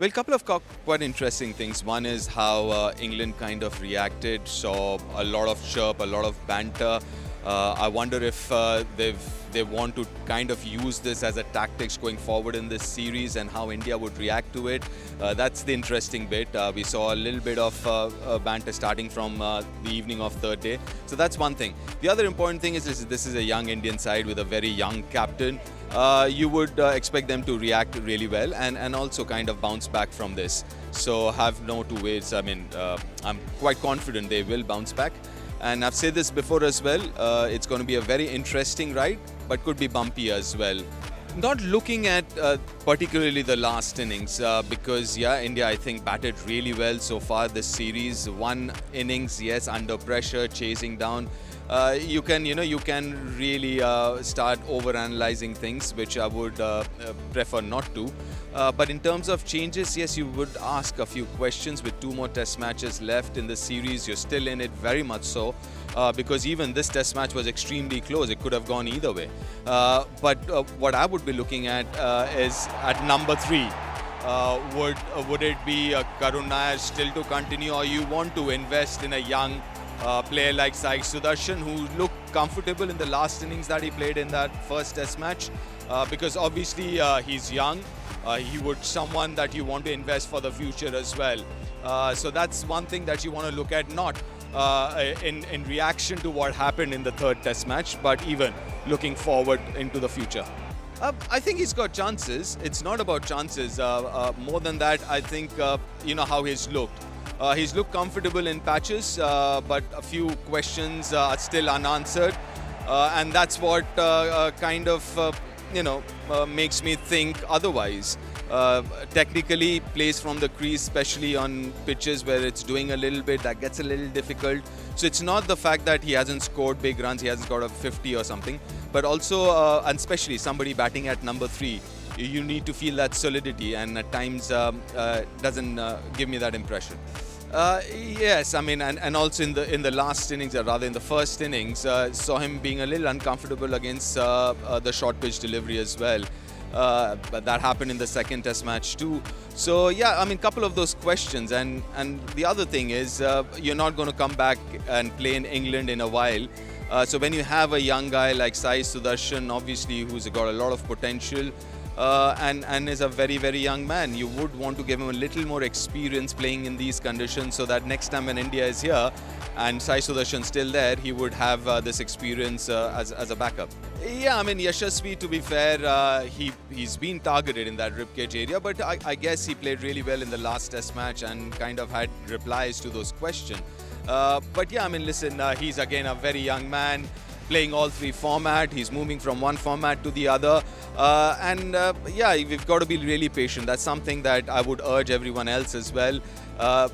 Well, a couple of quite interesting things. One is how England kind of reacted, saw a lot of chirp, a lot of banter. I wonder if they want to kind of use this as a tactics going forward in this series and how India would react to it. That's the interesting bit. We saw a little bit of banter starting from the evening of third day. So that's one thing. The other important thing is this is a young Indian side with a very young captain. You would expect them to react really well and also kind of bounce back from this. So have no two ways. I mean, I'm quite confident they will bounce back. And I've said this before as well, it's going to be a very interesting ride, but could be bumpy as well. Not looking at particularly the last innings because, yeah, India, I think, batted really well so far this series. One innings, yes, under pressure, chasing down. You can really start over-analyzing things, which I would prefer not to. But in terms of changes, yes, you would ask a few questions with 2 more test matches left in the series. You're still in it, very much so, because even this test match was extremely close. It could have gone either way. But what I would be looking at is at number 3. Would it be Karun Nair still to continue, or you want to invest in a young player like Sai Sudharsan, who looked comfortable in the last innings that he played in that first test match? Because obviously he's young. He would someone that you want to invest for the future as well. So that's one thing that you want to look at, not in reaction to what happened in the third test match, but even looking forward into the future. I think he's got chances. It's not about chances. More than that, I think how he's looked. He's looked comfortable in patches, but a few questions are still unanswered, and that's what kind of makes me think otherwise. Technically, plays from the crease, especially on pitches where it's doing a little bit, that gets a little difficult. So it's not the fact that he hasn't scored big runs, he hasn't got a 50 or something, but also, and especially somebody batting at number 3, you need to feel that solidity, and at times doesn't give me that impression. Yes, I mean, and also in the last innings, or rather in the first innings, saw him being a little uncomfortable against the short pitch delivery as well. But that happened in the second test match too. So yeah, I mean, couple of those questions, and the other thing is you're not going to come back and play in England in a while. So when you have a young guy like Sai Sudharsan, obviously, who's got a lot of potential, and is a very, very young man, you would want to give him a little more experience playing in these conditions, so that next time when India is here and Sai Sudharshan's still there, he would have this experience as a backup. Yeah, I mean, Yashasvi, to be fair, he's been targeted in that ribcage area, but I guess he played really well in the last test match and kind of had replies to those questions. But yeah, I mean, listen, he's again a very young man, playing all 3 formats. He's moving from one format to the other, yeah, we've got to be really patient. That's something that I would urge everyone else as well,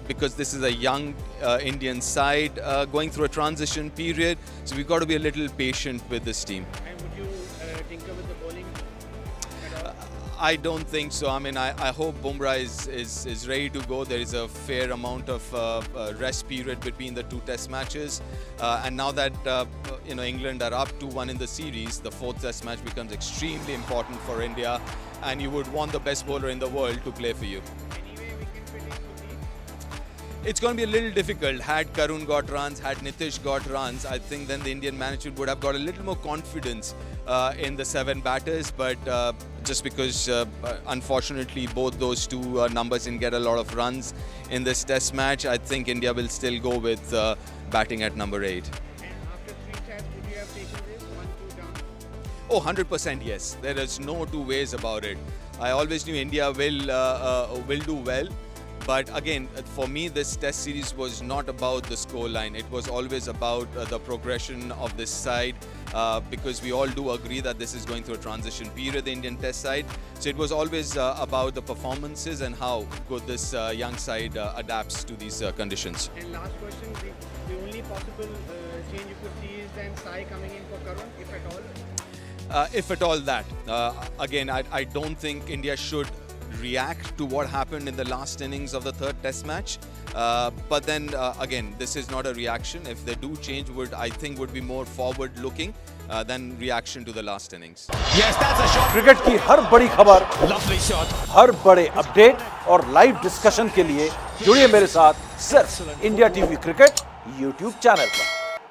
because this is a young Indian side going through a transition period, so we've got to be a little patient with this team. And would you tinker with the bowling at all? I don't think so. I mean, I hope Bumrah is ready to go. There is a fair amount of rest period between the 2 test matches. And now that England are up 2-1 in the series, the 4th test match becomes extremely important for India. And you would want the best bowler in the world to play for you. Anyway, wicket fitting could be? It's going to be a little difficult. Had Karun got runs, had Nitish got runs, I think then the Indian management would have got a little more confidence in the 7 batters. But just because, unfortunately, both those 2 numbers didn't get a lot of runs in this test match, I think India will still go with batting at number 8. And after 3 tests, would you have taken this 1-2 down? Oh, 100% yes. There is no 2 ways about it. I always knew India will do well. But again, for me, this test series was not about the scoreline. It was always about the progression of this side, because we all do agree that this is going through a transition period, the Indian test side. So it was always about the performances and how good this young side adapts to these conditions. And last question, the only possible change you could see is then Sai coming in for Karun, if at all? If at all that. Again, I don't think India should react to what happened in the last innings of the 3rd test match, but then again, this is not a reaction. If they do change, I think would be more forward looking, than reaction to the last innings. Yes, that's a shot. Cricket की हर बड़ी खबर, Lovely shot. हर बड़े update और live discussion के लिए जुड़िए मेरे साथ सिर्फ India TV cricket YouTube channel पर।